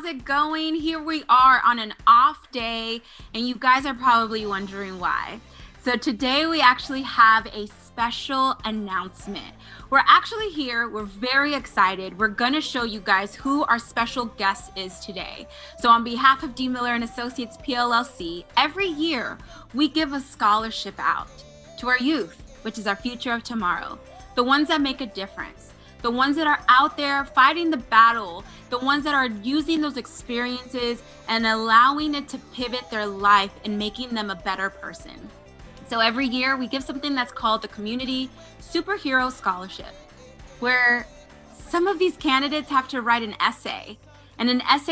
it going? Here we are on an off day, and you guys are probably wondering why. So today we actually have a special announcement. We're actually here, we're very excited. We're gonna show you guys who our special guest is today. So on behalf of D. Miller and Associates PLLC, every year we give a scholarship out to our youth, which is our future of tomorrow, the ones that make a difference. The ones that are out there fighting the battle, the ones that are using those experiences and allowing it to pivot their life and making them a better person. So every year we give something that's called the Community Superhero Scholarship, where some of these candidates have to write an essay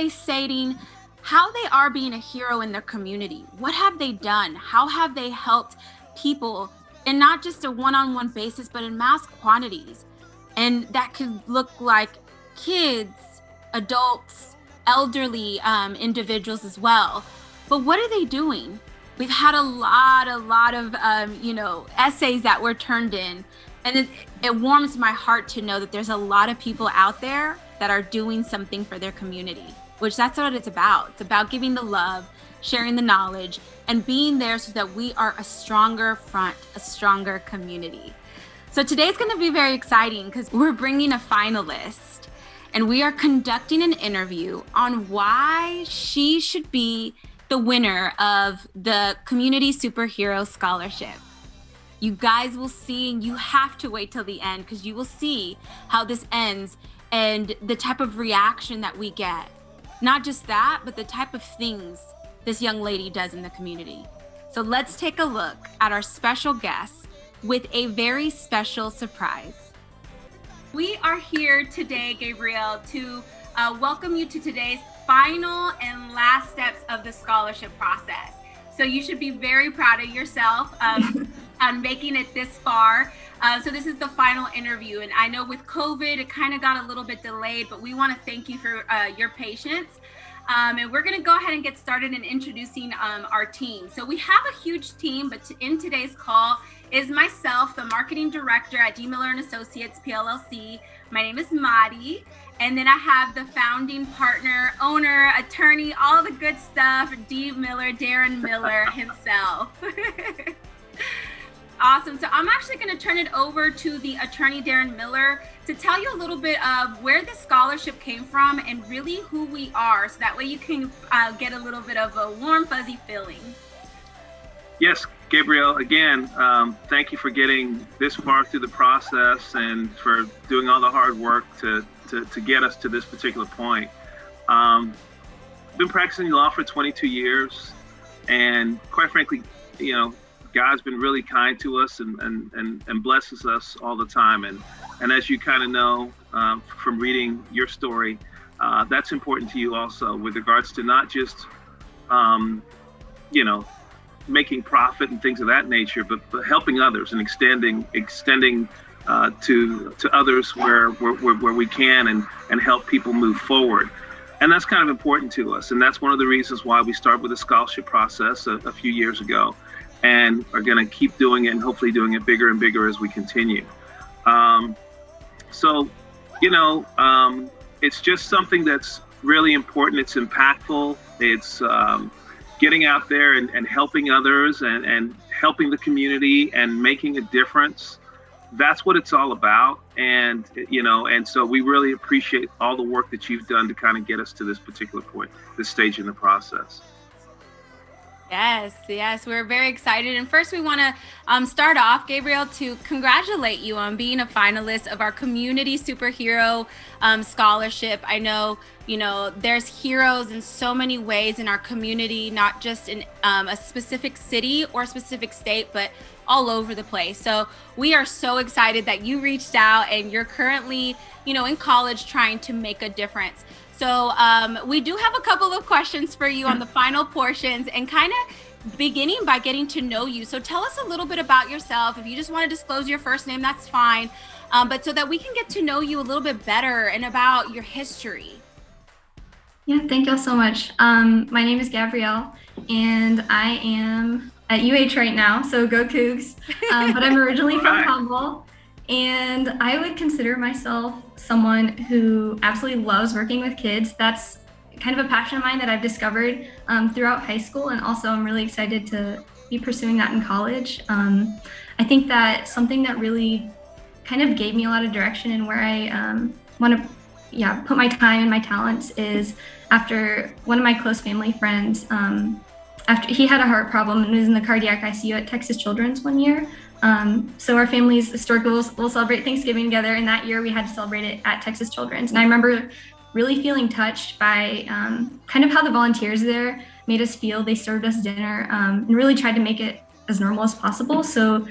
stating how they are being a hero in their community. What have they done? How have they helped people in not just a one-on-one basis, but in mass quantities? And that could look like kids, adults, elderly individuals as well. But what are they doing? We've had a lot of essays that were turned in, and it warms my heart to know that there's a lot of people out there that are doing something for their community, which that's what it's about. It's about giving the love, sharing the knowledge, and being there so that we are a stronger front, a stronger community. So today's going to be very exciting because we're bringing a finalist and we are conducting an interview on why she should be the winner of the Community Superhero Scholarship. You guys will see, and you have to wait till the end because you will see how this ends and the type of reaction that we get. Not just that, but the type of things this young lady does in the community. So let's take a look at our special guest with a very special surprise. We are here today, Gabrielle, to welcome you to today's final and last steps of the scholarship process. So you should be very proud of yourself on making it this far. So this is the final interview, and I know with COVID, it kind of got a little bit delayed, but we want to thank you for your patience. And we're going to go ahead and get started in introducing our team. So we have a huge team, but in today's call is myself, the marketing director at D. Miller and Associates PLLC. My name is Madi. And then I have the founding partner, owner, attorney, all the good stuff, D. Miller, Darren Miller himself. Awesome. So I'm actually going to turn it over to the attorney, Darren Miller, to tell you a little bit of where the scholarship came from and really who we are. So that way you can get a little bit of a warm, fuzzy feeling. Yes, Gabrielle, again, thank you for getting this far through the process and for doing all the hard work to get us to this particular point. Been practicing law for 22 years, and quite frankly, God's been really kind to us and blesses us all the time. And as you kind of know from reading your story, that's important to you also with regards to not just, making profit and things of that nature, but helping others and extending to others where we can and help people move forward. And that's kind of important to us. And that's one of the reasons why we started with the scholarship process a few years ago, and are going to keep doing it and hopefully doing it bigger and bigger as we continue. It's just something that's really important. It's impactful. It's getting out there and helping others and helping the community and making a difference. That's what it's all about. And so we really appreciate all the work that you've done to kind of get us to this particular point, this stage in the process. Yes, we're very excited. And first we want to start off, Gabrielle, to congratulate you on being a finalist of our Community Superhero Scholarship. I know, there's heroes in so many ways in our community, not just in a specific city or specific state, but all over the place. So we are so excited that you reached out and you're currently, in college trying to make a difference. So we do have a couple of questions for you on the final portions, and kind of beginning by getting to know you. So tell us a little bit about yourself. If you just want to disclose your first name, that's fine. But so that we can get to know you a little bit better and about your history. Yeah, thank you all so much. My name is Gabrielle, and I am at UH right now, so go Cougs. But I'm originally from Humble, and I would consider myself someone who absolutely loves working with kids. That's kind of a passion of mine that I've discovered throughout high school, and also I'm really excited to be pursuing that in college. I think that something that really kind of gave me a lot of direction in where I want to put my time and my talents is after one of my close family friends, after he had a heart problem and was in the cardiac ICU at Texas Children's one year. So our families historically will celebrate Thanksgiving together, and that year we had to celebrate it at Texas Children's. And I remember really feeling touched by kind of how the volunteers there made us feel. They served us dinner and really tried to make it as normal as possible. So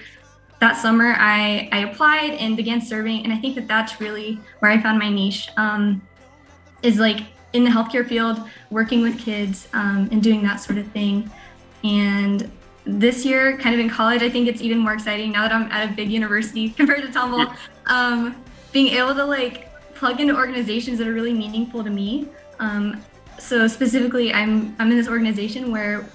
that summer I applied and began serving, and I think that that's really where I found my niche, is like in the healthcare field, working with kids and doing that sort of thing. And this year, kind of in college, I think it's even more exciting now that I'm at a big university compared to Tumble, being able to like plug into organizations that are really meaningful to me. So specifically, I'm in this organization where,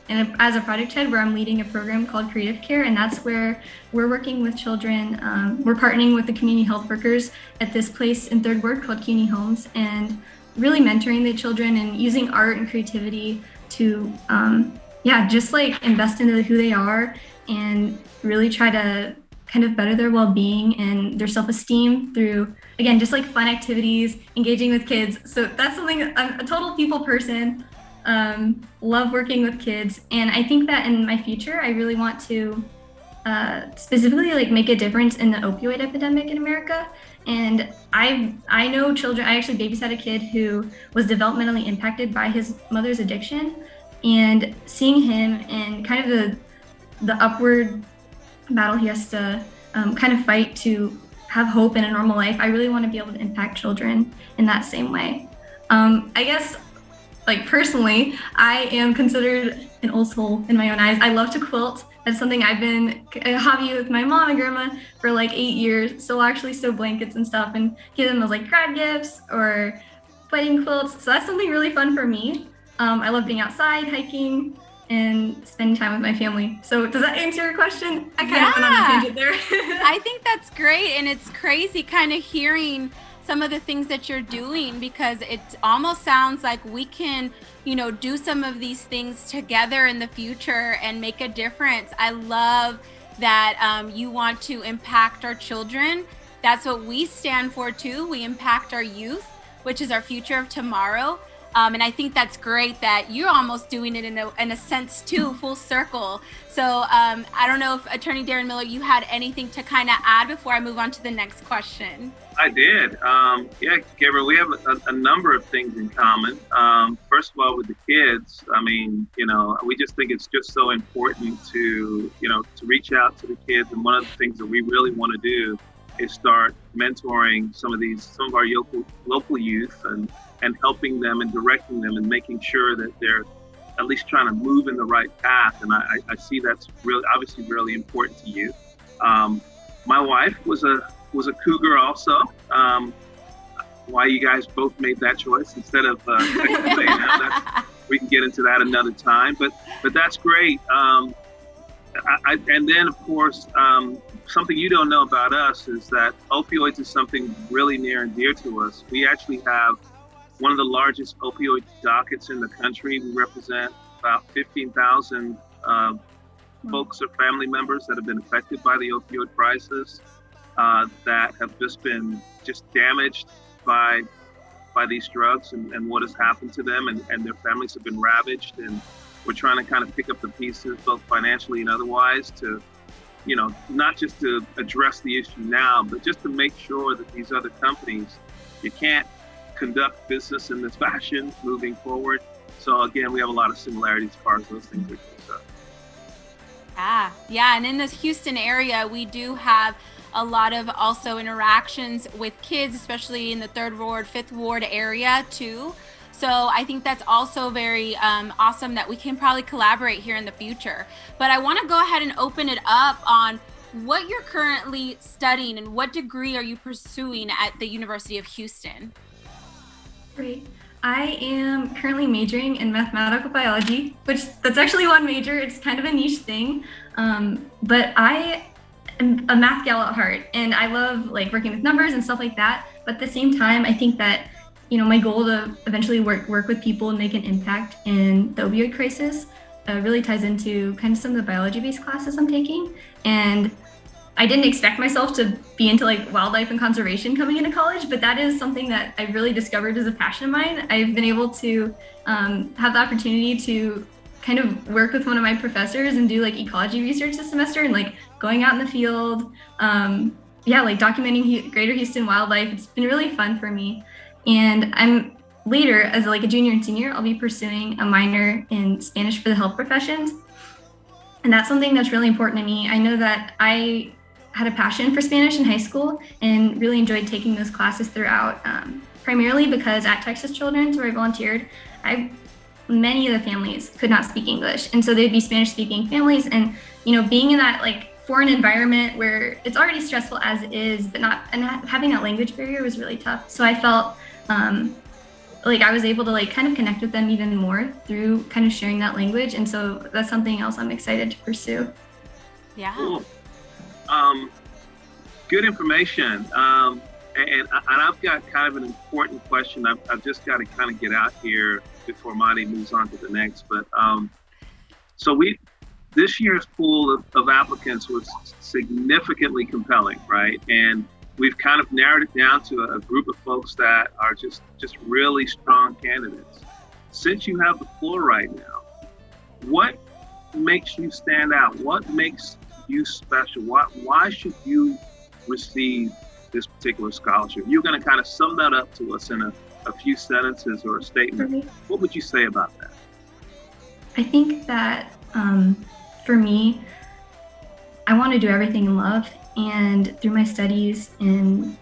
as a project head, where I'm leading a program called Creative Care, and that's where we're working with children. We're partnering with the community health workers at this place in Third Ward called CUNY Homes, and really mentoring the children and using art and creativity to just like invest into who they are and really try to kind of better their well-being and their self-esteem through, again, just like fun activities, engaging with kids. So that's something, I'm a total people person, love working with kids. And I think that in my future, I really want to specifically like make a difference in the opioid epidemic in America. And I know children. I actually babysat a kid who was developmentally impacted by his mother's addiction, and seeing him and kind of the upward battle he has to kind of fight to have hope in a normal life. I really want to be able to impact children in that same way. I guess, like personally, I am considered an old soul in my own eyes. I love to quilt. That's something I've been a hobby with my mom and grandma for like 8 years. So we'll actually sew blankets and stuff and give them as like grad gifts or wedding quilts. So that's something really fun for me. I love being outside, hiking, and spending time with my family. So does that answer your question? I kind of went on a tangent there. I think that's great. And it's crazy kind of hearing some of the things that you're doing, because it almost sounds like we can, do some of these things together in the future and make a difference. I love that you want to impact our children. That's what we stand for too. We impact our youth, which is our future of tomorrow. And I think that's great that you're almost doing it in a sense too, full circle. So I don't know if Attorney Darren Miller, you had anything to kind of add before I move on to the next question. I did. Gabrielle, we have a number of things in common. First of all, with the kids, we just think it's just so important to reach out to the kids. And one of the things that we really want to do is start mentoring some of our local youth and helping them and directing them and making sure that they're at least trying to move in the right path. And I see that's obviously really important to you. My wife was a cougar also. Why you guys both made that choice instead of we can get into that another time. But that's great. And then of course, something you don't know about us is that opioids is something really near and dear to us. We actually have one of the largest opioid dockets in the country. We represent about 15,000 folks or family members that have been affected by the opioid crisis, that have just been damaged by these drugs and what has happened to them, and their families have been ravaged. And we're trying to kind of pick up the pieces, both financially and otherwise, to, not just to address the issue now, but just to make sure that these other companies, you can't conduct business in this fashion moving forward. So again, we have a lot of similarities as far as those things are concerned. Yeah. And in this Houston area, we do have a lot of also interactions with kids, especially in the 3rd Ward, 5th Ward area too. So I think that's also very awesome that we can probably collaborate here in the future. But I want to go ahead and open it up on what you're currently studying and what degree are you pursuing at the University of Houston? Great. I am currently majoring in mathematical biology, that's actually one major. It's kind of a niche thing, but I am a math gal at heart, and I love like working with numbers and stuff like that. But at the same time, I think that my goal to eventually work with people and make an impact in the opioid crisis really ties into kind of some of the biology-based classes I'm taking. And I didn't expect myself to be into like wildlife and conservation coming into college, but that is something that I really discovered as a passion of mine. I've been able to have the opportunity to kind of work with one of my professors and do like ecology research this semester and like going out in the field. Like documenting Greater Houston wildlife. It's been really fun for me. And I'm later, as like a junior and senior, I'll be pursuing a minor in Spanish for the health professions. And that's something that's really important to me. I know that I had a passion for Spanish in high school and really enjoyed taking those classes throughout, primarily because at Texas Children's, where I volunteered, many of the families could not speak English. And so they'd be Spanish speaking families. And, being in that like foreign environment where it's already stressful as it is, but having that language barrier was really tough. So I felt like I was able to like kind of connect with them even more through kind of sharing that language. And so that's something else I'm excited to pursue. Yeah. Cool. Good information. And I've got kind of an important question. I've just got to kind of get out here before Marty moves on to the next. But so this year's pool of applicants was significantly compelling, right? And we've kind of narrowed it down to a group of folks that are just really strong candidates. Since you have the floor right now, what makes you stand out? What makes you special? Why should you receive this particular scholarship? You're going to kind of sum that up to us in a few sentences or a statement. What would you say about that? I think that for me, I want to do everything in love, and through my studies and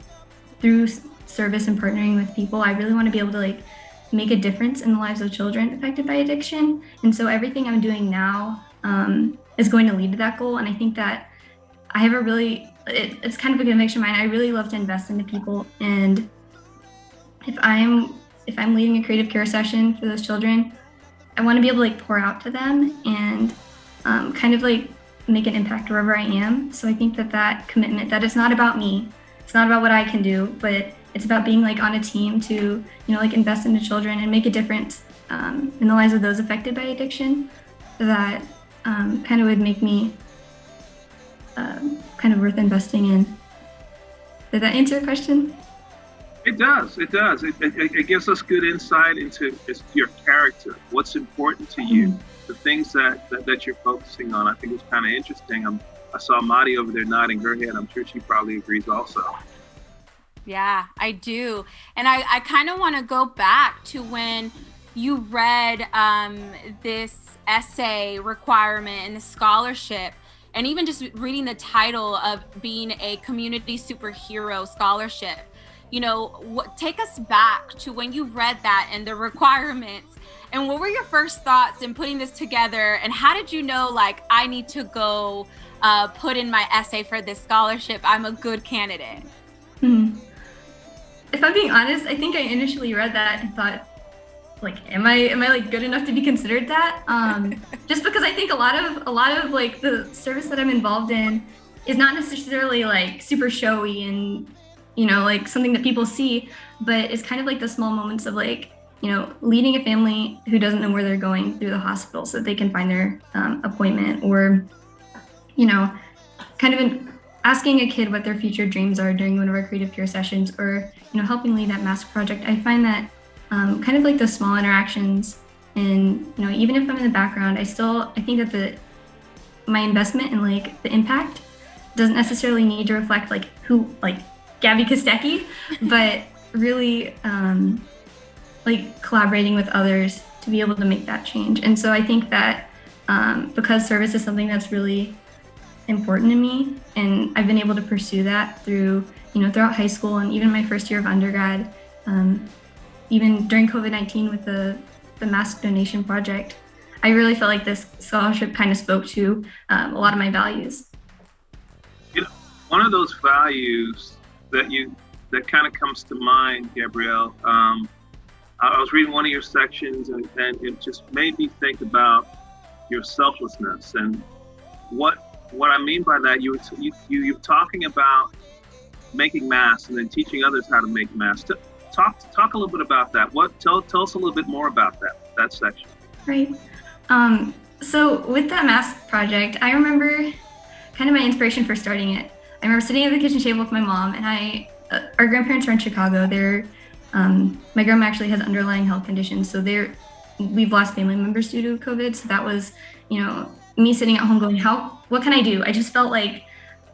through service and partnering with people, I really want to be able to like make a difference in the lives of children affected by addiction. And so everything I'm doing now is going to lead to that goal. And I think that I have it's kind of a conviction of mine. I really love to invest into people. And if I'm leading a creative care session for those children, I want to be able to like pour out to them and kind of like make an impact wherever I am. So I think that commitment, that it's not about me, it's not about what I can do, but it's about being like on a team to, like invest into children and make a difference in the lives of those affected by addiction, that kind of would make me kind of worth investing in. Did that answer your question? It does. It gives us good insight into your character, what's important to you, the things that you're focusing on. I think it's kind of interesting. I saw Madi over there nodding her head. I'm sure she probably agrees also. Yeah, I do. And I kind of want to go back to when you read this essay requirement and the scholarship, and even just reading the title of being a community superhero scholarship. Take us back to when you read that and the requirements, and what were your first thoughts in putting this together, and how did you know, like, I need to go put in my essay for this scholarship, I'm a good candidate? If I'm being honest, I think I initially read that and thought, like, am I like good enough to be considered that? Just because I think a lot of like the service that I'm involved in is not necessarily like super showy and like something that people see, but it's kind of like the small moments of like, leading a family who doesn't know where they're going through the hospital so that they can find their appointment, or, kind of asking a kid what their future dreams are during one of our creative care sessions, or, helping lead that mask project. I find that kind of like those small interactions, and, even if I'm in the background, I think that my investment in like the impact doesn't necessarily need to reflect like who, like Gabby Kostecki, but really like collaborating with others to be able to make that change. And so I think that because service is something that's really important to me, and I've been able to pursue that through, throughout high school and even my first year of undergrad, even during COVID-19 with the mask donation project, I really felt like this scholarship kind of spoke to a lot of my values. One of those values that kind of comes to mind, Gabrielle, I was reading one of your sections, and it just made me think about your selflessness. And what I mean by that, you're talking about making masks and then teaching others how to make masks. talk a little bit about that. Tell us a little bit more about that section. Right. So with that mask project, I remember kind of my inspiration for starting it. I remember sitting at the kitchen table with my mom, and our grandparents are in Chicago. My grandma actually has underlying health conditions, so we've lost family members due to COVID. So that was, me sitting at home going, what can I do? I just felt like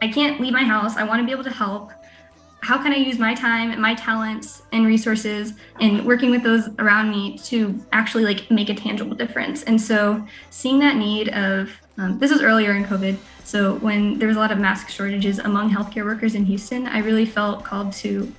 I can't leave my house. I want to be able to help. How can I use my time and my talents and resources and working with those around me to actually make a tangible difference? And so seeing that need of, this was earlier in COVID. So when there was a lot of mask shortages among healthcare workers in Houston, I really felt called to,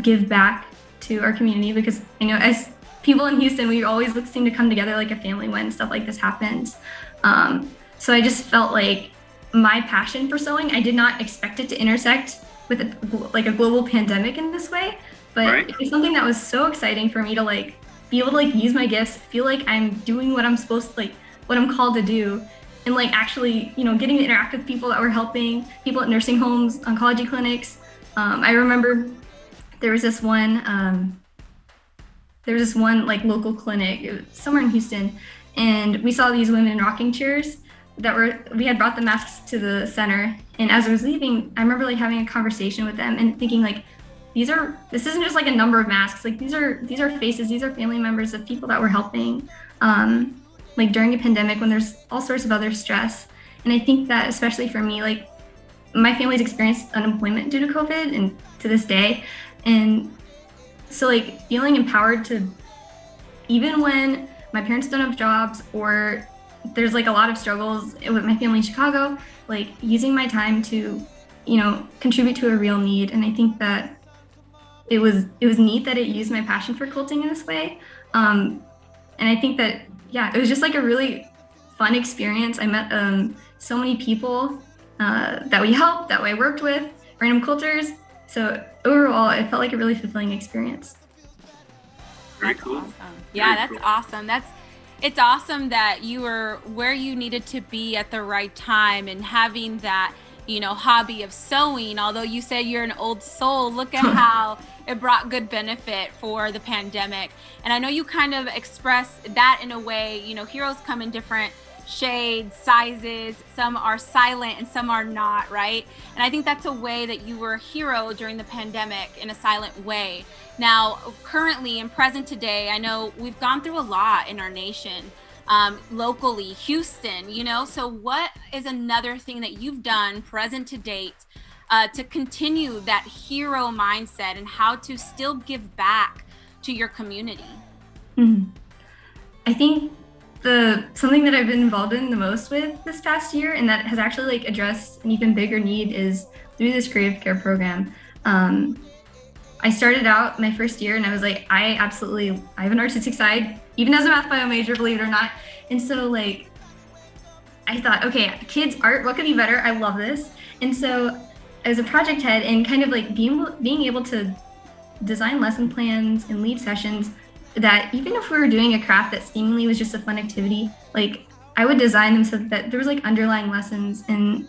give back to our community, because, as people in Houston, we always seem to come together like a family when stuff like this happens. So I just felt like my passion for sewing, I did not expect it to intersect with a global pandemic in this way, but right. It was something that was so exciting for me to be able to use my gifts, feel like I'm doing what I'm supposed to, what I'm called to do, and actually, getting to interact with people that were helping, people at nursing homes, oncology clinics. I remember there was this one local clinic, it was somewhere in Houston, and we saw these women in rocking chairs we had brought the masks to the center. And as I was leaving, I remember having a conversation with them and thinking this isn't just a number of masks. These are faces, these are family members of people that we're helping, during a pandemic when there's all sorts of other stress. And I think that especially for me, my family's experienced unemployment due to COVID and to this day. And so feeling empowered to, even when my parents don't have jobs or there's a lot of struggles with my family in Chicago, using my time to, contribute to a real need. And I think that it was neat that it used my passion for quilting in this way. And I think that, it was just a really fun experience. I met so many people that we helped, that I worked with, random quilters. So overall, it felt like a really fulfilling experience. Very cool. Awesome. Yeah, that's awesome. It's awesome that you were where you needed to be at the right time and having that, hobby of sewing. Although you said you're an old soul, look at how it brought good benefit for the pandemic. And I know you kind of expressed that in a way, heroes come in different shades, sizes, some are silent and some are not, right? And I think that's a way that you were a hero during the pandemic in a silent way. Now, currently and present today, I know we've gone through a lot in our nation, locally, Houston, so what is another thing that you've done present to date to continue that hero mindset and how to still give back to your community? Mm-hmm. I think something that I've been involved in the most with this past year, and that has actually addressed an even bigger need, is through this creative care program. I started out my first year and I was I have an artistic side, even as a math bio major, believe it or not. And so I thought, okay, kids art, what could be better? I love this. And so as a project head and kind of being able to design lesson plans and lead sessions, that even if we were doing a craft that seemingly was just a fun activity, I would design them so that there was underlying lessons in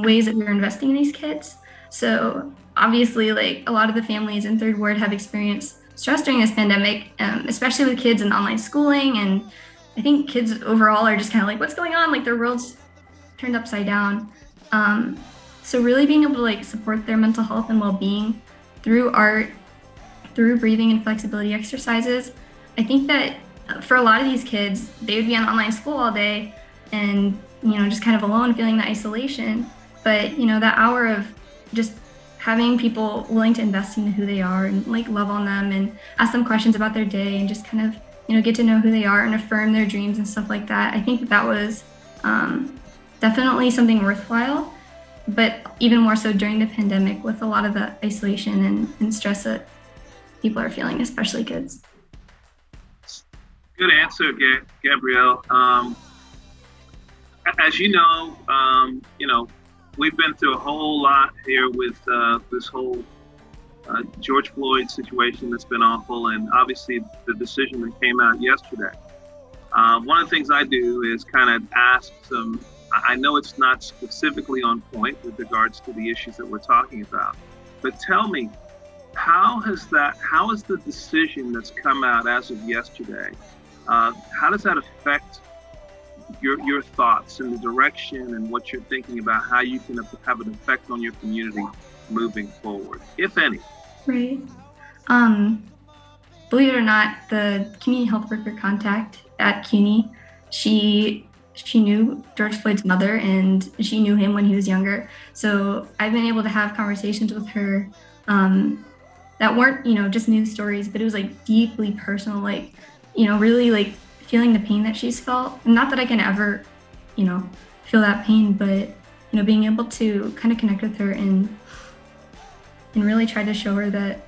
ways that we were investing in these kids. So obviously, a lot of the families in Third Ward have experienced stress during this pandemic, especially with kids in online schooling. And I think kids overall are just kind of what's going on? Their world's turned upside down. So really being able to support their mental health and well-being through art, through breathing and flexibility exercises. I think that for a lot of these kids, they would be on online school all day and, just kind of alone, feeling that isolation. But, that hour of just having people willing to invest in who they are and love on them and ask them questions about their day and just kind of, get to know who they are and affirm their dreams and stuff like that. I think that was definitely something worthwhile, but even more so during the pandemic with a lot of the isolation and stress that people are feeling, especially kids. Good answer, Gabrielle. As you know, we've been through a whole lot here with this whole George Floyd situation that's been awful, and obviously the decision that came out yesterday. One of the things I do is kind of ask some, I know it's not specifically on point with regards to the issues that we're talking about, but tell me, how has the decision that's come out as of yesterday, how does that affect your thoughts and the direction and what you're thinking about how you can have an effect on your community moving forward, if any? Right. Believe it or not, the community health worker contact at CUNY, she knew George Floyd's mother, and she knew him when he was younger. So I've been able to have conversations with her that weren't, just news stories, but it was like deeply personal, like, really like feeling the pain that she's felt. And not that I can ever, feel that pain, but, being able to kind of connect with her and really try to show her that,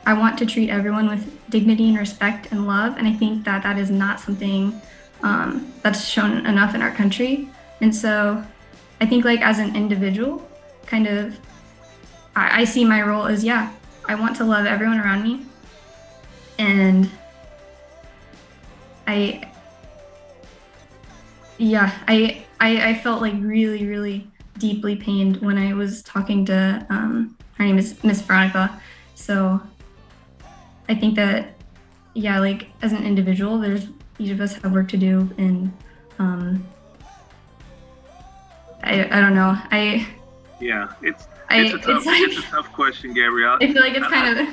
I want to treat everyone with dignity and respect and love. And I think that that is not something that's shown enough in our country. And so I think like as an individual, kind of, I see my role as, I want to love everyone around me. And I felt like really, really deeply pained when I was talking to, her name is Miss Veronica. So I think that, like as an individual, each of us have work to do, and I don't know. It's a tough question, Gabrielle. I feel like it's kind of.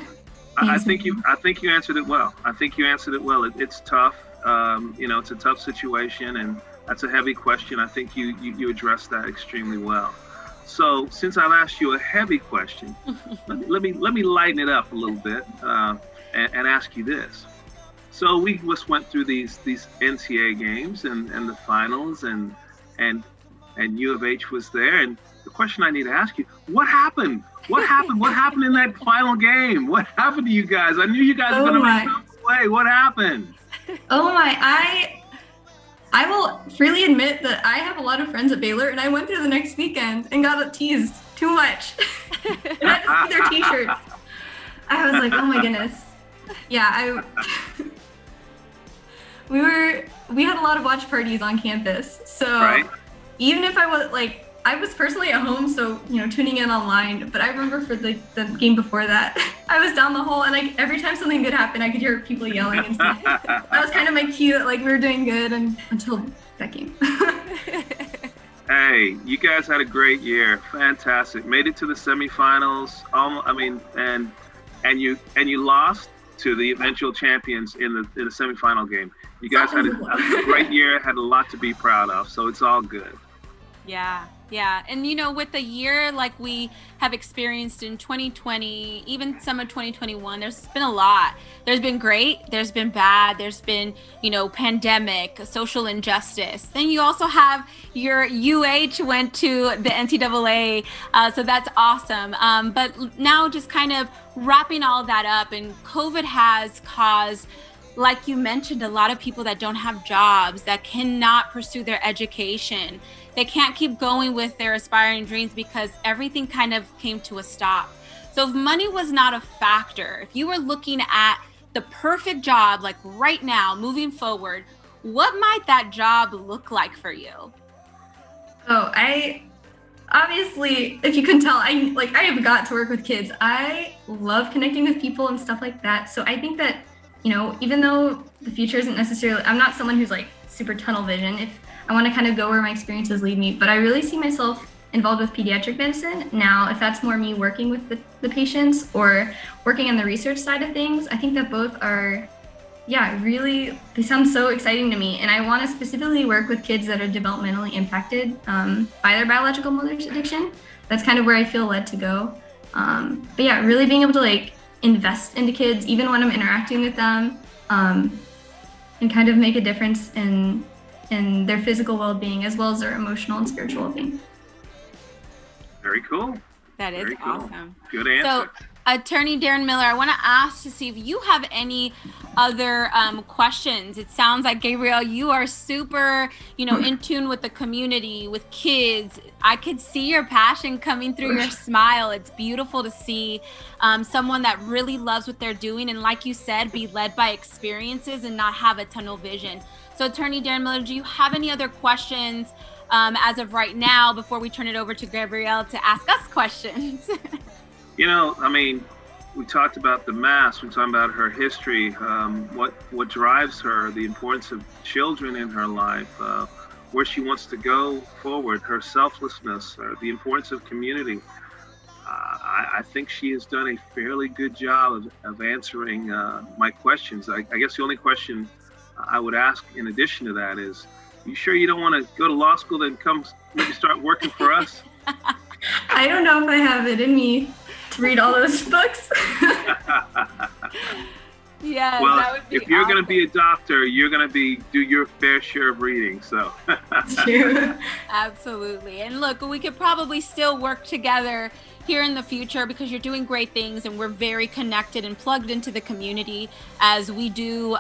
I think you answered it well. It's tough. It's a tough situation, and that's a heavy question. I think you addressed that extremely well. So since I've asked you a heavy question, let me lighten it up a little bit and ask you this. So we just went through these NCAA games and the finals, and U of H was there. And the question I need to ask you: what happened? What happened in that final game? What happened to you guys? I knew you guys were going to make some play. What happened? Oh my! I will freely admit that I have a lot of friends at Baylor, and I went there the next weekend and got teased too much. And I had to see their T-shirts. I was like, oh my goodness. Yeah, we had a lot of watch parties on campus. So even if I was personally at home, so tuning in online. But I remember for the game before that, I was down the hall, and every time something good happened, I could hear people yelling and stuff. That was kind of my cue that we were doing good, until that game. Hey, you guys had a great year. Fantastic. Made it to the semifinals. And you lost to the eventual champions in the semifinal game. You guys had a great year. Had a lot to be proud of. So it's all good. Yeah. And with the year like we have experienced in 2020, even some of 2021, there's been a lot. There's been great, there's been bad, there's been, pandemic, social injustice. Then you also have your UH went to the NCAA, so that's awesome. But now just kind of wrapping all that up, and COVID has caused, like you mentioned, a lot of people that don't have jobs, that cannot pursue their education. They can't keep going with their aspiring dreams because everything kind of came to a stop. So if money was not a factor, if you were looking at the perfect job, like right now, moving forward, what might that job look like for you? Oh, obviously, if you can tell, I have got to work with kids. I love connecting with people and stuff like that. So I think that, even though the future isn't necessarily, I'm not someone who's super tunnel vision. If I want to kind of go where my experiences lead me, but I really see myself involved with pediatric medicine. Now, if that's more me working with the patients or working on the research side of things, I think that both are, really, they sound so exciting to me. And I want to specifically work with kids that are developmentally impacted by their biological mother's addiction. That's kind of where I feel led to go. But really being able to invest into kids, even when I'm interacting with them, and kind of make a difference in their physical well-being as well as their emotional and spiritual well-being. Very cool. That is awesome. Good answer. So, Attorney Darren Miller, I want to ask to see if you have any other questions. It sounds like, Gabrielle, you are super, in tune with the community, with kids. I could see your passion coming through your smile. It's beautiful to see someone that really loves what they're doing. And like you said, be led by experiences and not have a tunnel vision. So Attorney Darren Miller, do you have any other questions as of right now before we turn it over to Gabrielle to ask us questions? I mean, we talked about the mass. We talked about her history, what drives her, the importance of children in her life, where she wants to go forward, her selflessness, the importance of community. I think she has done a fairly good job of answering my questions. I guess the only question I would ask in addition to that is, you sure you don't want to go to law school and come maybe start working for us? I don't know if I have it in me to read all those books. Yeah. Well, that would be if you're awesome. going to be a doctor, you're going to do your fair share of reading. So. True. Absolutely. And look, we could probably still work together here in the future because you're doing great things and we're very connected and plugged into the community as we do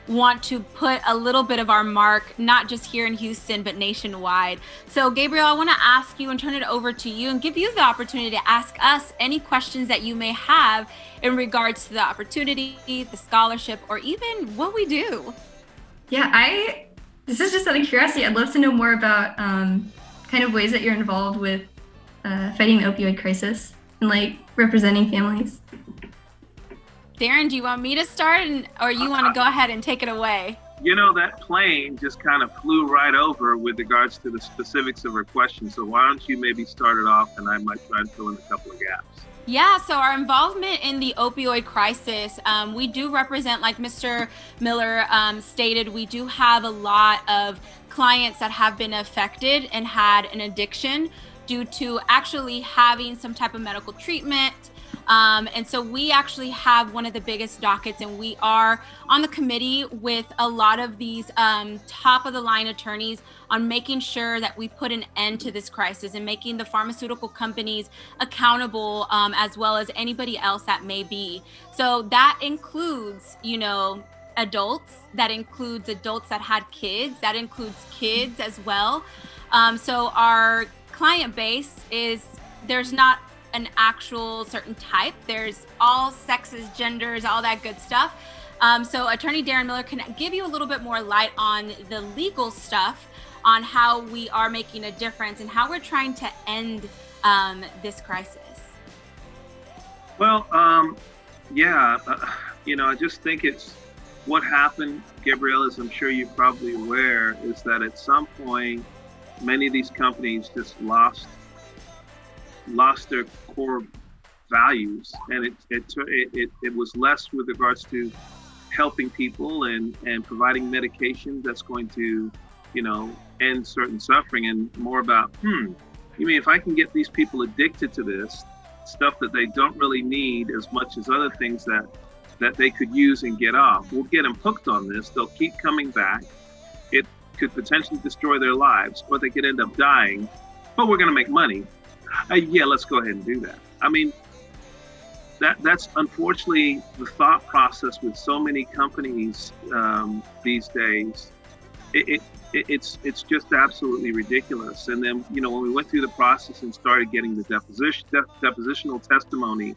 want to put a little bit of our mark, not just here in Houston, but nationwide. So Gabrielle, I want to ask you and turn it over to you and give you the opportunity to ask us any questions that you may have in regards to the opportunity, the scholarship, or even what we do. Yeah, this is just out of curiosity. I'd love to know more about kind of ways that you're involved with fighting the opioid crisis and like representing families. Darren, do you want me to start or you want to go ahead and take it away? That plane just kind of flew right over with regards to the specifics of her question. So why don't you maybe start it off and I might try and fill in a couple of gaps. Yeah, so our involvement in the opioid crisis, we do represent, like Mr. Miller stated, we do have a lot of clients that have been affected and had an addiction due to actually having some type of medical treatment. And so we actually have one of the biggest dockets, and we are on the committee with a lot of these top of the line attorneys on making sure that we put an end to this crisis and making the pharmaceutical companies accountable, as well as anybody else that may be. So that includes, adults, that includes adults that had kids, that includes kids as well. So our client base there's not an actual certain type. There's all sexes, genders, all that good stuff. So Attorney Darren Miller can give you a little bit more light on the legal stuff, on how we are making a difference and how we're trying to end this crisis. Well, yeah, I just think it's what happened, Gabrielle, as I'm sure you're probably aware, is that at some point, many of these companies just lost their core values, and it was less with regards to helping people and providing medication that's going to end certain suffering, and more about you mean if I can get these people addicted to this stuff that they don't really need as much as other things that they could use and get off, we'll get them hooked on this, they'll keep coming back, it could potentially destroy their lives, or they could end up dying, but we're going to make money. Yeah, let's go ahead and do that. I mean, that's unfortunately the thought process with so many companies these days. It's just absolutely ridiculous. And then when we went through the process and started getting the depositional testimony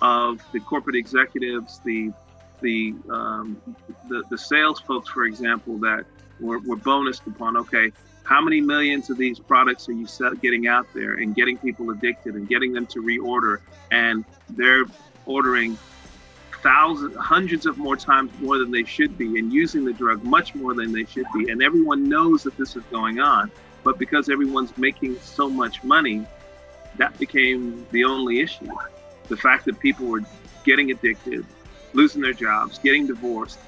of the corporate executives, the sales folks, for example, that were bonused upon. Okay, how many millions of these products are you getting out there and getting people addicted and getting them to reorder? And they're ordering hundreds of more times more than they should be, and using the drug much more than they should be. And everyone knows that this is going on, but because everyone's making so much money, that became the only issue. The fact that people were getting addicted, losing their jobs, getting divorced,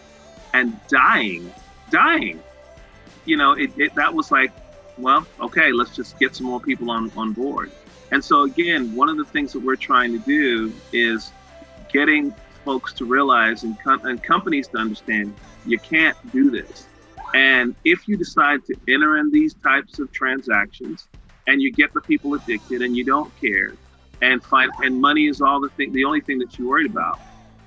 and dying. That was like, well, okay, let's just get some more people on board. And so again, one of the things that we're trying to do is getting folks to realize and companies to understand you can't do this. And if you decide to enter in these types of transactions and you get the people addicted and you don't care and money is the only thing that you're worried about,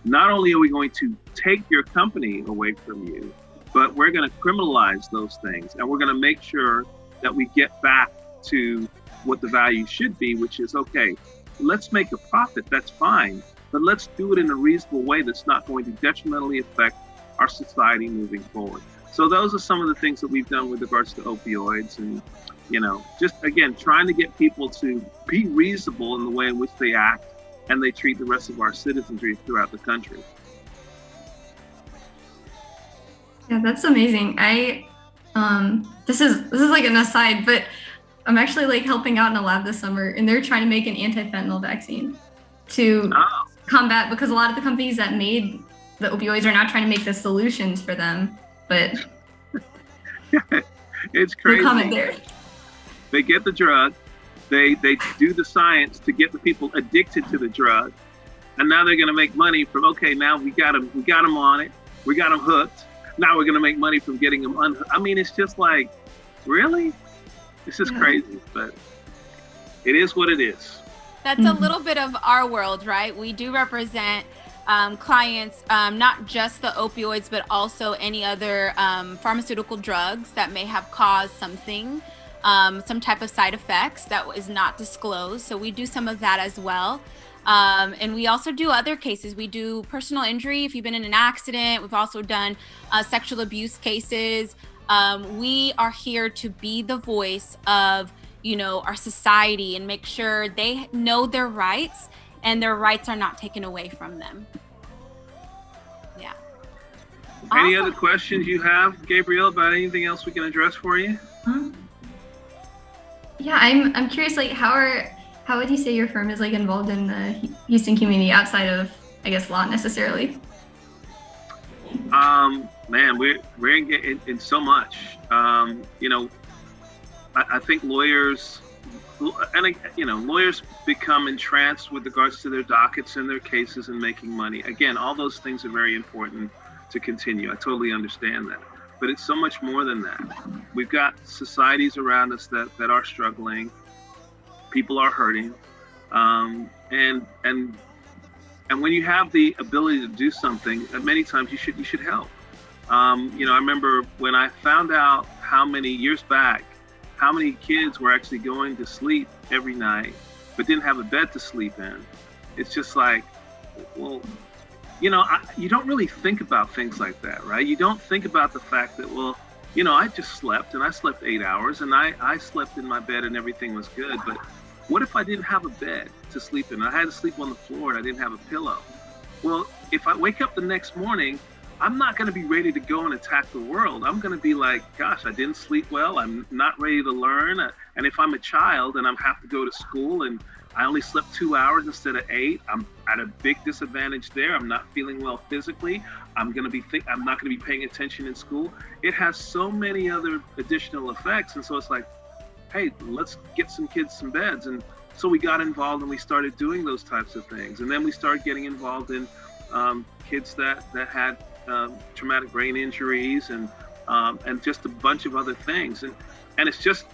not only are we going to take your company away from you, but we're going to criminalize those things, and we're going to make sure that we get back to what the value should be, which is, okay, let's make a profit, that's fine, but let's do it in a reasonable way that's not going to detrimentally affect our society moving forward. So those are some of the things that we've done with regards to opioids, and just again trying to get people to be reasonable in the way in which they act and they treat the rest of our citizenry throughout the country. Yeah, that's amazing. This is like an aside, but I'm actually like helping out in a lab this summer, and they're trying to make an anti-fentanyl vaccine to combat, because a lot of the companies that made the opioids are now trying to make the solutions for them. But it's crazy. No comment there. They get the drug, they do the science to get the people addicted to the drug, and now they're going to make money from, okay, now we got them on it, we got them hooked. Now we're going to make money from getting them unhooked. I mean, it's just like, really? This is crazy, but it is what it is. That's a little bit of our world, right? We do represent clients, not just the opioids, but also any other pharmaceutical drugs that may have caused something, some type of side effects that is not disclosed. So we do some of that as well. And we also do other cases. We do personal injury if you've been in an accident. We've also done sexual abuse cases. We are here to be the voice of, our society and make sure they know their rights and their rights are not taken away from them. Yeah. Any other questions you have, Gabrielle, about anything else we can address for you? Yeah, I'm curious, like how would you say your firm is like involved in the Houston community outside of, I guess, law necessarily? Man, we're in so much. I think lawyers, lawyers become entranced with regards to their dockets and their cases and making money. Again, all those things are very important to continue. I totally understand that. But it's so much more than that. We've got societies around us that are struggling. People are hurting. And when you have the ability to do something, many times you should help. I remember when I found out how many kids were actually going to sleep every night, but didn't have a bed to sleep in. It's just like, well, you don't really think about things like that, right? You don't think about the fact that, well, I just slept and I slept 8 hours and I slept in my bed and everything was good. But what if I didn't have a bed to sleep in? I had to sleep on the floor and I didn't have a pillow. Well, if I wake up the next morning, I'm not going to be ready to go and attack the world. I'm going to be like, gosh, I didn't sleep well. I'm not ready to learn. And if I'm a child and I have to go to school and I only slept 2 hours instead of 8, I'm at a big disadvantage there. I'm not feeling well physically. I'm not going to be paying attention in school. It has so many other additional effects. And so it's like, hey, let's get some kids some beds. And so we got involved and we started doing those types of things. And then we started getting involved in kids that had traumatic brain injuries and just a bunch of other things. And it's just,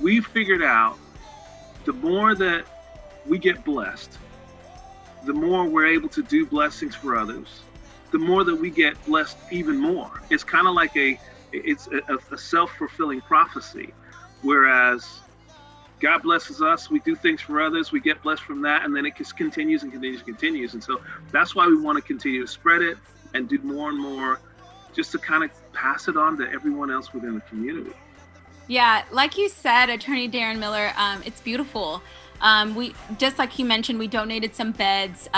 we figured out the more that we get blessed, the more we're able to do blessings for others, the more that we get blessed even more. It's kind of like it's a self-fulfilling prophecy. Whereas God blesses us, we do things for others, we get blessed from that, and then it just continues and continues and continues. And so that's why we want to continue to spread it and do more and more, just to kind of pass it on to everyone else within the community. Yeah, like you said, Attorney Darren Miller, it's beautiful. We, just like you mentioned, we donated some beds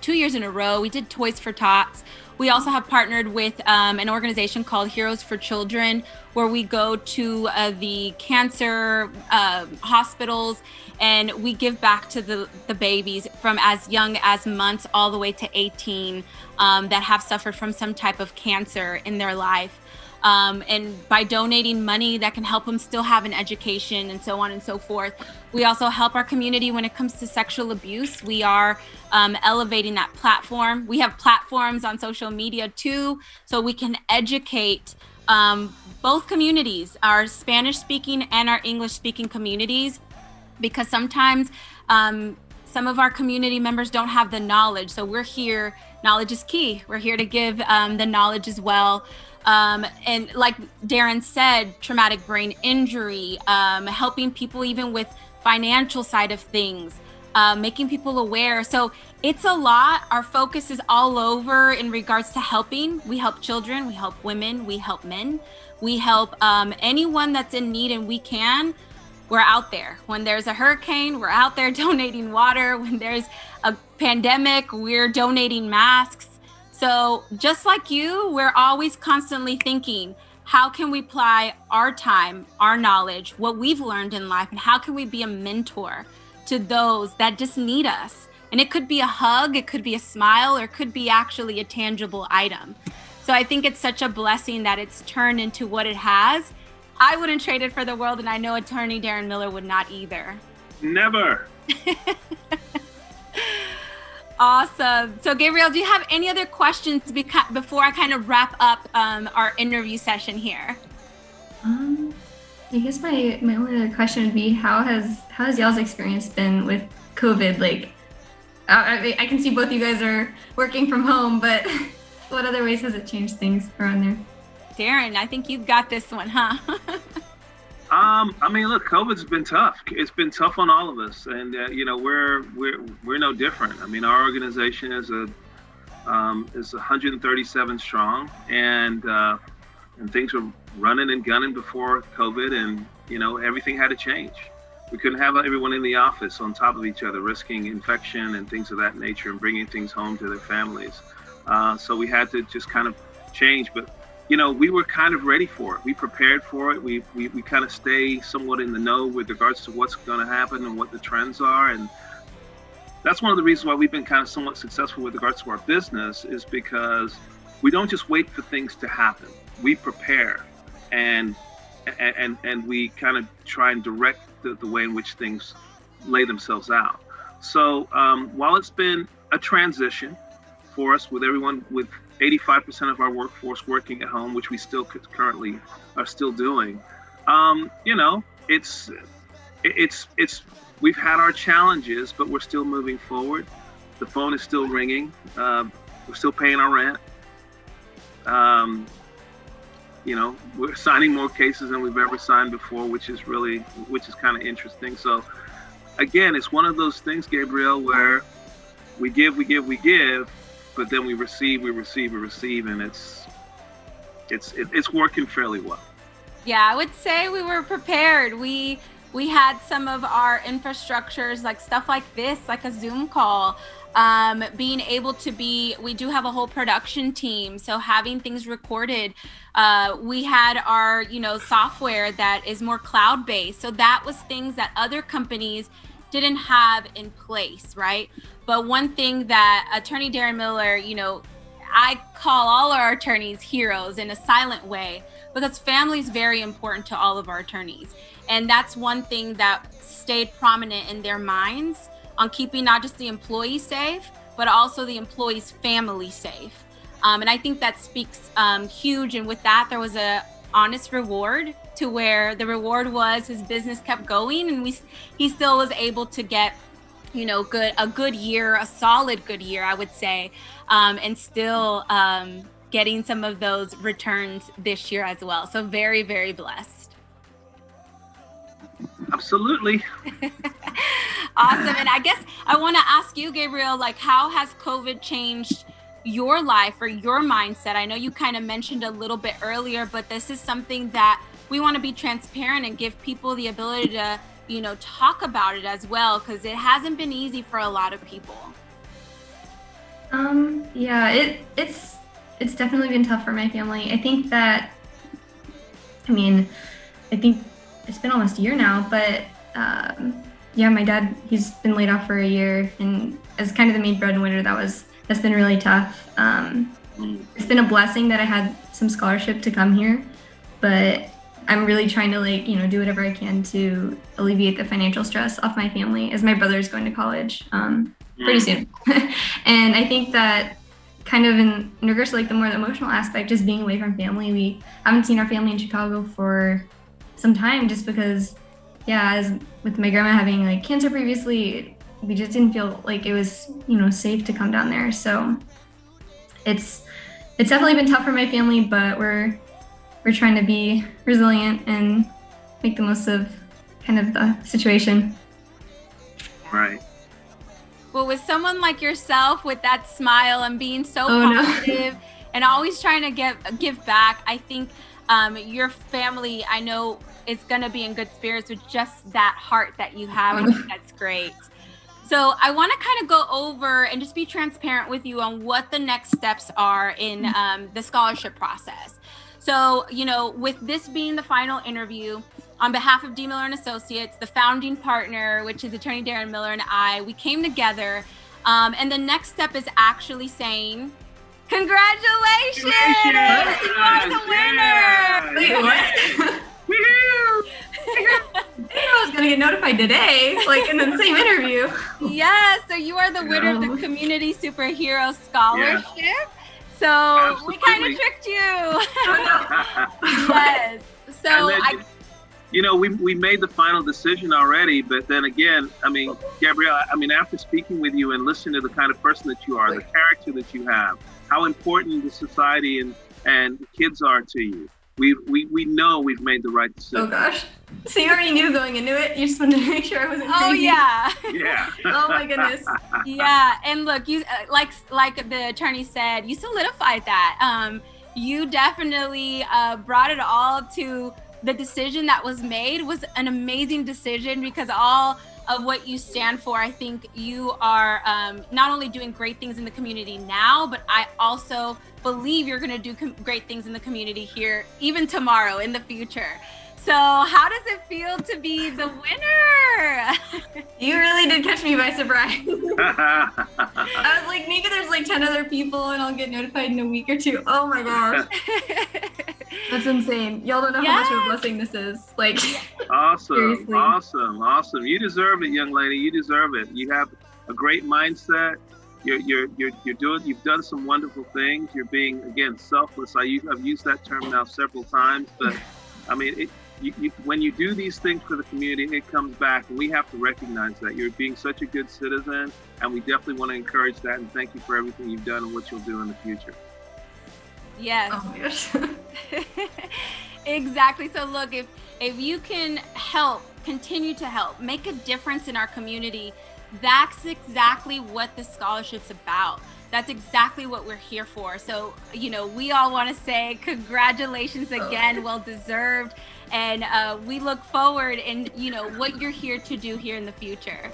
2 years in a row. We did Toys for Tots. We also have partnered with an organization called Heroes for Children, where we go to the cancer hospitals and we give back to the babies from as young as months all the way to 18 that have suffered from some type of cancer in their life. And by donating money that can help them still have an education and so on and so forth. We also help our community when it comes to sexual abuse. We are elevating that platform. We have platforms on social media too, so we can educate both communities, our Spanish speaking and our English speaking communities, because sometimes some of our community members don't have the knowledge. So we're here, knowledge is key. We're here to give the knowledge as well. And like Darren said, traumatic brain injury, helping people even with financial side of things, making people aware. So it's a lot. Our focus is all over in regards to helping. We help children, we help women, we help men, we help anyone that's in need, and we can. we're out there. When there's a hurricane, we're out there donating water. When there's a pandemic, we're donating masks. So just like you, we're always constantly thinking, how can we apply our time, our knowledge, what we've learned in life, and how can we be a mentor to those that just need us? And it could be a hug, it could be a smile, or it could be actually a tangible item. So I think it's such a blessing that it's turned into what it has. I wouldn't trade it for the world, and I know Attorney Darren Miller would not either. Never. Awesome. So Gabrielle, do you have any other questions before I kind of wrap up our interview session here? I guess my only other question would be, how has y'all's experience been with COVID? Like, I can see both you guys are working from home, but what other ways has it changed things around there? Darren, I think you've got this one, huh? I mean, look, COVID's been tough. It's been tough on all of us, and we're no different. I mean, our organization is 137 strong, and things were running and gunning before COVID, and everything had to change. We couldn't have everyone in the office on top of each other, risking infection and things of that nature, and bringing things home to their families. So we had to just kind of change, but we were kind of ready for it. We prepared for it. We kind of stay somewhat in the know with regards to what's going to happen and what the trends are. And that's one of the reasons why we've been kind of somewhat successful with regards to our business, is because we don't just wait for things to happen. We prepare and we kind of try and direct the way in which things lay themselves out. So while it's been a transition for us, with everyone, with 85% of our workforce working at home, which we still currently are still doing, it's we've had our challenges, but we're still moving forward. The phone is still ringing. We're still paying our rent. We're signing more cases than we've ever signed before, which is kind of interesting. So again, it's one of those things, Gabrielle, where we give, but then we receive, and it's working fairly well. Yeah, I would say we were prepared. We had some of our infrastructures, like stuff like this, like a Zoom call, being able to we do have a whole production team, so having things recorded. We had our, software that is more cloud-based. So that was things that other companies didn't have in place, right? But one thing that Attorney Darren Miller, I call all our attorneys heroes in a silent way, because family is very important to all of our attorneys. And that's one thing that stayed prominent in their minds, on keeping not just the employee safe, but also the employee's family safe. And I think that speaks huge. And with that, there was a honest reward, to where the reward was his business kept going, and he still was able to get a good year, a solid good year, I would say, and still getting some of those returns this year as well. So very, very blessed. Absolutely. Awesome. And I guess I want to ask you, Gabrielle, like, how has COVID changed your life or your mindset? I know you kind of mentioned a little bit earlier, but this is something that we want to be transparent and give people the ability to talk about it as well, because it hasn't been easy for a lot of people. It's definitely been tough for my family. I think it's been almost a year now, but my dad, he's been laid off for a year, and as kind of the main breadwinner, that's been really tough. It's been a blessing that I had some scholarship to come here, but I'm really trying to do whatever I can to alleviate the financial stress off my family, as my brother is going to college pretty soon. And I think that kind of in regards to the more emotional aspect, just being away from family, we haven't seen our family in Chicago for some time, just because, as with my grandma having cancer previously, we just didn't feel like it was safe to come down there. So it's definitely been tough for my family, but we're trying to be resilient and make the most of kind of the situation. Right. Well, with someone like yourself, with that smile and being so positive and always trying to give back, I think your family, I know is going to be in good spirits with just that heart that you have. I think that's great. So I want to kind of go over and just be transparent with you on what the next steps are in the scholarship process. So, you know, with this being the final interview, on behalf of D. Miller & Associates, the founding partner, which is Attorney Darren Miller, and I, we came together. And the next step is actually saying, congratulations! You are the winner! Wait, what? I was gonna get notified today, like in the same interview. Yeah, so you are the winner of the Community Superhero Scholarship. Yeah. So Absolutely. We kind of tricked you. Yes. So you know, we made the final decision already, but then again, I mean, Gabrielle, I mean, after speaking with you and listening to the kind of person that you are, the character that you have, how important the society and the kids are to you, we know we've made the right decision. Oh gosh. So you already knew going into it. You just wanted to make sure I wasn't crazy. Oh yeah. Yeah. Oh my goodness. Yeah, and look, you like the attorney said, you solidified that. You definitely brought it all to the decision that was made. Was an amazing decision because all of what you stand for, I think you are not only doing great things in the community now, but I also believe you're going to do great things in the community here, even tomorrow in the future. So how does it feel to be the winner? You really did catch me by surprise. I was like, maybe there's like 10 other people and I'll get notified in a week or two. Oh my gosh. That's insane. Y'all don't know how much of a blessing this is. Like, awesome, seriously. awesome. You deserve it, young lady. You deserve it. You have a great mindset. You've done some wonderful things. You're being, again, selfless. I've used that term now several times, but I mean, when you do these things for the community, it comes back, and we have to recognize that you're being such a good citizen, and we definitely want to encourage that. And thank you for everything you've done and what you'll do in the future. Yes. Oh my gosh. Exactly. So look, if you can help, continue to help, make a difference in our community, that's exactly what the scholarship's about. That's exactly what we're here for. So, you know, we all want to say congratulations again, well deserved. And we look forward and, you know, what you're here to do here in the future.